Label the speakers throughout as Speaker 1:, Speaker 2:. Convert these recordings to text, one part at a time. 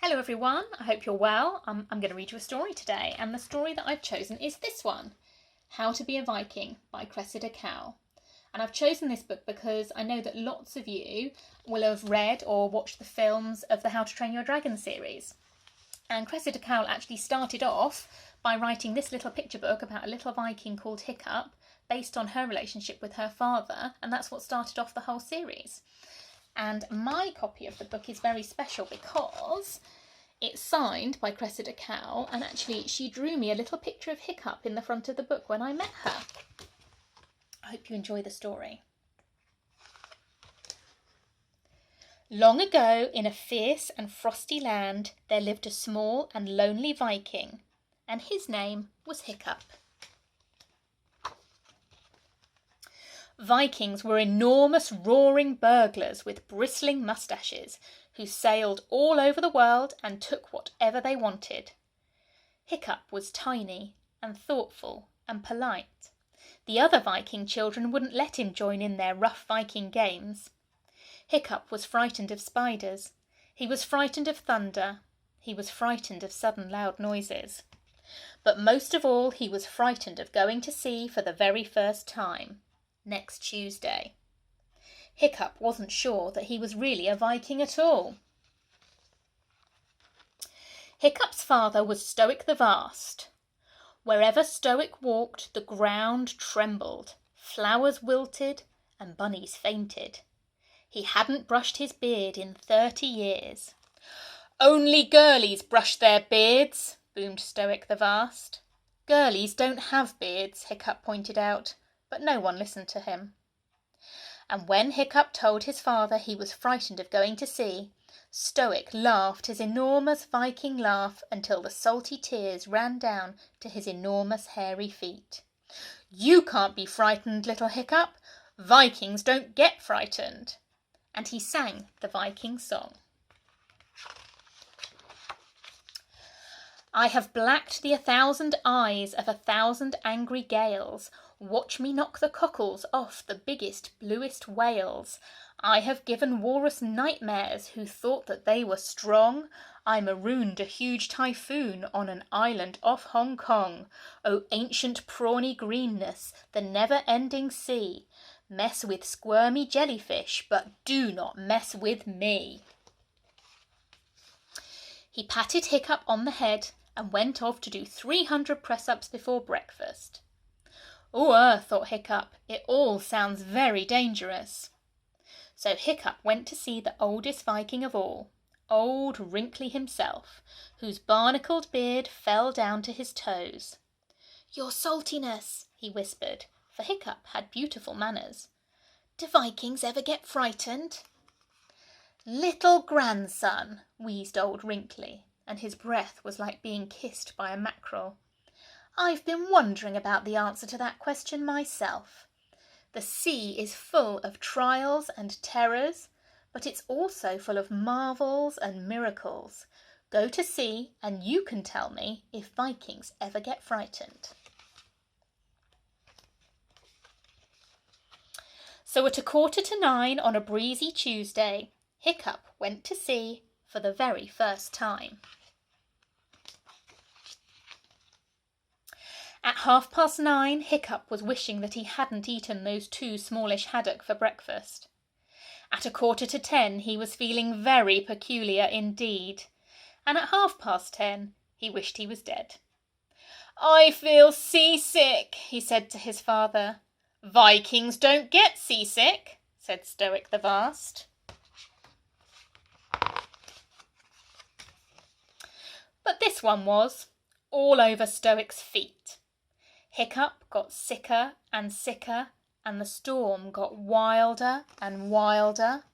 Speaker 1: Hello everyone, I hope you're well. I'm going to read you a story today, and the story that I've chosen is this one, How to Be a Viking by Cressida Cowell. And I've chosen this book because I know that lots of you will have read or watched the films of the How to Train Your Dragon series. And Cressida Cowell actually started off by writing this little picture book about a little Viking called Hiccup, based on her relationship with her father, and that's what started off the whole series. And my copy of the book is very special because it's signed by Cressida Cowell, and actually she drew me a little picture of Hiccup in the front of the book when I met her. I hope you enjoy the story. Long ago, in a fierce and frosty land, there lived a small and lonely Viking, and his name was Hiccup. Vikings were enormous roaring burglars with bristling moustaches who sailed all over the world and took whatever they wanted. Hiccup was tiny and thoughtful and polite. The other Viking children wouldn't let him join in their rough Viking games. Hiccup was frightened of spiders. He was frightened of thunder. He was frightened of sudden loud noises. But most of all, he was frightened of going to sea for the very first time. Next Tuesday. Hiccup wasn't sure that he was really a Viking at all. Hiccup's father was Stoic the Vast. Wherever Stoic walked, the ground trembled, flowers wilted, and bunnies fainted. He hadn't brushed his beard in 30 years. "Only girlies brush their beards," boomed Stoic the Vast. "Girlies don't have beards," Hiccup pointed out. But no one listened to him. And when Hiccup told his father he was frightened of going to sea, Stoic laughed his enormous Viking laugh until the salty tears ran down to his enormous hairy feet. "You can't be frightened, little Hiccup. Vikings don't get frightened." And he sang the Viking song. "I have blacked the 1,000 eyes of 1,000 angry gales. Watch me knock the cockles off the biggest, bluest whales. I have given walrus nightmares who thought that they were strong. I marooned a huge typhoon on an island off Hong Kong. O ancient prawny greenness, the never-ending sea. Mess with squirmy jellyfish, but do not mess with me." He patted Hiccup on the head and went off to do 300 press-ups before breakfast. "Oh, thought Hiccup, it all sounds very dangerous." So Hiccup went to see the oldest Viking of all, old Wrinkly himself, whose barnacled beard fell down to his toes. "Your saltiness," he whispered, for Hiccup had beautiful manners. "Do Vikings ever get frightened?" "Little grandson," wheezed old Wrinkly, and his breath was like being kissed by a mackerel. "I've been wondering about the answer to that question myself. The sea is full of trials and terrors, but it's also full of marvels and miracles. Go to sea and you can tell me if Vikings ever get frightened." So at 8:45 on a breezy Tuesday, Hiccup went to sea for the very first time. At 9:30, Hiccup was wishing that he hadn't eaten those 2 smallish haddock for breakfast. At 9:45, he was feeling very peculiar indeed, and at 10:30, he wished he was dead. "I feel seasick," he said to his father. "Vikings don't get seasick," said Stoic the Vast. But this one was, all over Stoic's feet. Hiccup got sicker and sicker, and the storm got wilder and wilder.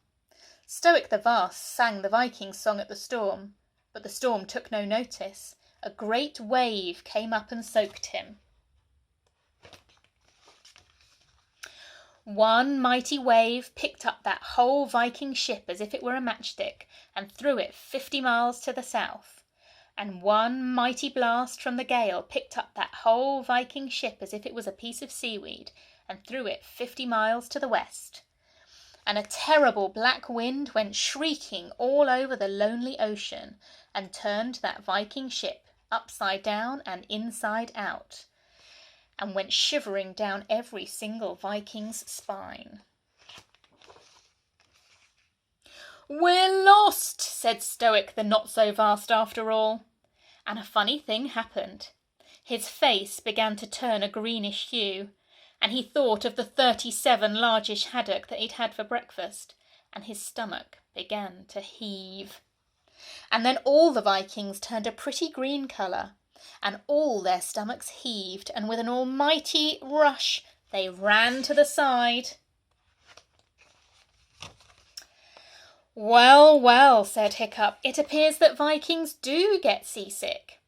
Speaker 1: Stoic the Vast sang the Viking song at the storm, but the storm took no notice. A great wave came up and soaked him. One mighty wave picked up that whole Viking ship as if it were a matchstick and threw it 50 miles to the south. And one mighty blast from the gale picked up that whole Viking ship as if it was a piece of seaweed and threw it 50 miles to the west. and a terrible black wind went shrieking all over the lonely ocean and turned that Viking ship upside down and inside out, and went shivering down every single Viking's spine. "We're lost," said Stoic the Not-So-Vast after all. And a funny thing happened. His face began to turn a greenish hue, and he thought of the 37 largish haddock that he'd had for breakfast, and his stomach began to heave. And then all the Vikings turned a pretty green colour, and all their stomachs heaved, and with an almighty rush they ran to the side. "Well, well," said Hiccup, "it appears that Vikings do get seasick."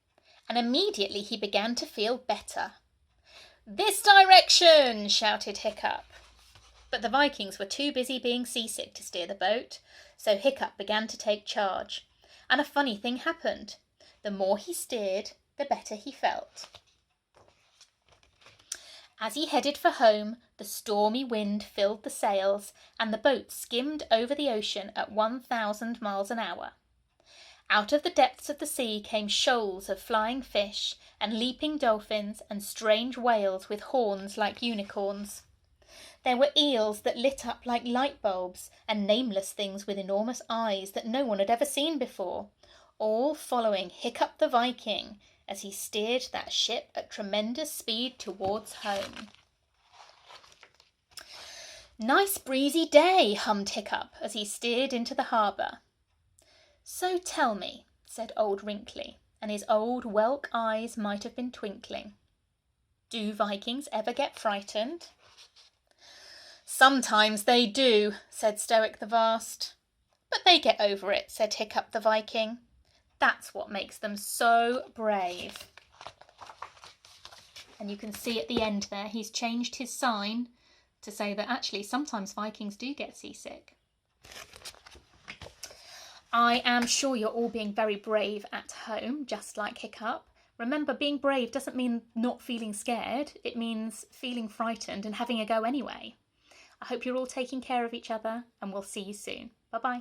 Speaker 1: And immediately he began to feel better. "This direction!" shouted Hiccup. But the Vikings were too busy being seasick to steer the boat, so Hiccup began to take charge. And a funny thing happened. The more he steered, the better he felt. As he headed for home, the stormy wind filled the sails, and the boat skimmed over the ocean at 1,000 miles an hour. Out of the depths of the sea came shoals of flying fish and leaping dolphins and strange whales with horns like unicorns. There were eels that lit up like light bulbs, and nameless things with enormous eyes that no one had ever seen before, all following Hiccup the Viking as he steered that ship at tremendous speed towards home. "Nice breezy day," hummed Hiccup as he steered into the harbour. "So tell me," said old Wrinkly, and his old whelk eyes might have been twinkling, "do Vikings ever get frightened?" "Sometimes they do," said Stoic the Vast. "But they get over it," said Hiccup the Viking. "That's what makes them so brave." And you can see at the end there, he's changed his sign to say that actually sometimes Vikings do get seasick. I am sure you're all being very brave at home, just like Hiccup. Remember, being brave doesn't mean not feeling scared. It means feeling frightened and having a go anyway. I hope you're all taking care of each other, and we'll see you soon. Bye-bye.